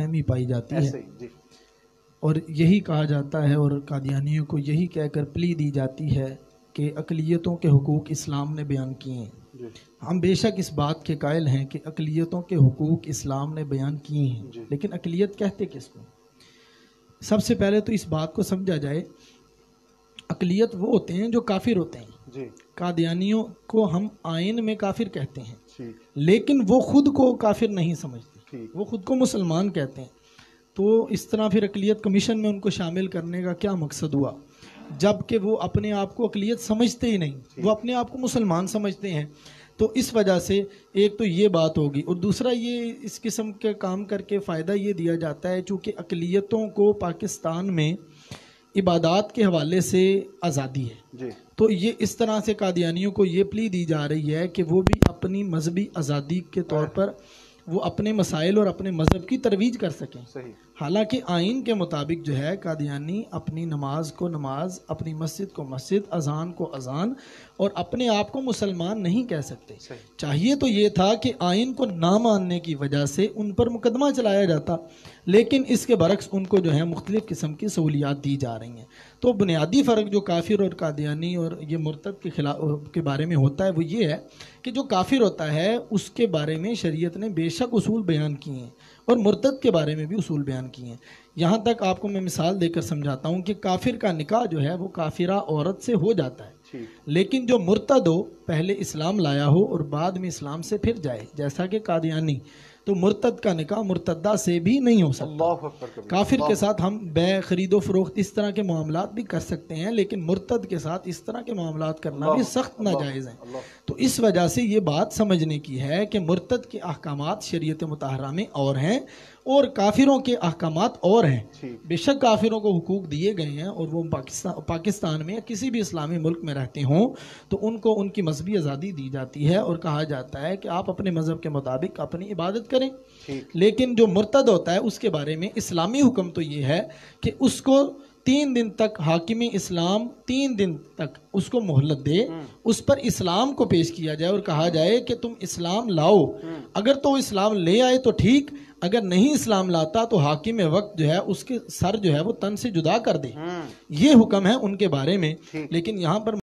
फहमी पाई जाती है और यही कहा जाता है और कादियानियों को यही कहकर प्ली दी जाती है कि अक़लियतों के हुकूक इस्लाम ने बयान किए हैं। हम बेशक इस बात के कायल हैं कि अक़लियतों के हुकूक इस्लाम ने बयान किए हैं, लेकिन अक़लियत कहते किसको? सबसे पहले तो इस बात को समझा जाए, अक़लियत वो होते हैं जो काफिर होते हैं। कादियानियों को हम आइन में काफिर कहते हैं, लेकिन वो खुद को काफिर नहीं समझते, वो खुद को मुसलमान कहते हैं। तो इस तरह फिर अक़लियत कमीशन में उनको शामिल करने का क्या मकसद हुआ, जबकि वो अपने आप को अक़लियत समझते ही नहीं, वो अपने आप को मुसलमान समझते हैं। तो इस वजह से एक तो ये बात होगी, और दूसरा ये इस किस्म के काम करके फ़ायदा ये दिया जाता है चूँकि अक़लियतों को पाकिस्तान में इबादात के हवाले से आज़ादी है, तो ये इस तरह से कादियानियों को ये प्ली दी जा रही है कि वो भी अपनी मजहबी आज़ादी के तौर पर वो अपने मसाइल और अपने मज़हब की तरवीज कर सकें। हालांकि आइन के मुताबिक जो है कादियानी अपनी नमाज को नमाज, अपनी मस्जिद को मस्जिद, अजान को अजान और अपने आप को मुसलमान नहीं कह सकते। चाहिए तो ये था कि आइन को ना मानने की वजह से उन पर मुकदमा चलाया जाता, लेकिन इसके बरक्स उनको जो है मुख्तलिफ़ किस्म की सहूलियात दी जा रही हैं। तो बुनियादी फ़र्क जो काफिर और कादियानी और ये मुर्तद के खिलाफ के बारे में होता है वो ये है कि जो काफिर होता है उसके बारे में शरीयत ने बेशक उसूल बयान किए हैं और मुर्तद के बारे में भी उसूल बयान किए हैं। यहाँ तक आपको मैं मिसाल देकर समझाता हूँ कि काफिर का निकाह जो है वो काफिरा औरत से हो जाता है, लेकिन जो मुर्तद हो, पहले इस्लाम लाया हो और बाद में इस्लाम से फिर जाए, जैसा कि कादियानी, तो मुर्तद का निकाह मुर्तदा से भी नहीं हो सकता। काफिर के साथ हम बै खरीदो फरोख्त इस तरह के मामलात भी कर सकते हैं, लेकिन मुर्तद के साथ इस तरह के मामलात करना भी सख्त नाजायज़ है। तो इस वजह से ये बात समझने की है कि मुर्तद के अहकामात शरीयत मुताहरा में और हैं और काफिरों के अहकामात और हैं। बेशक काफिरों को हुकूक दिए गए हैं और वो पाकिस्तान में या किसी भी इस्लामी मुल्क में रहते हों तो उनको उनकी मजहबी आज़ादी दी जाती है और कहा जाता है कि आप अपने मज़हब के मुताबिक अपनी इबादत करें। लेकिन जो मुर्तद होता है उसके बारे में इस्लामी हुक्म तो ये है कि उसको 3 दिन तक हाकिम इस्लाम 3 दिन तक उसको मोहलत दे, उस पर इस्लाम को पेश किया जाए और कहा जाए कि तुम इस्लाम लाओ। अगर तो इस्लाम ले आए तो ठीक, अगर नहीं इस्लाम लाता तो हाकिम वक्त जो है उसके सर जो है वो तन से जुदा कर दे। ये हुक्म है उनके बारे में। लेकिन यहाँ पर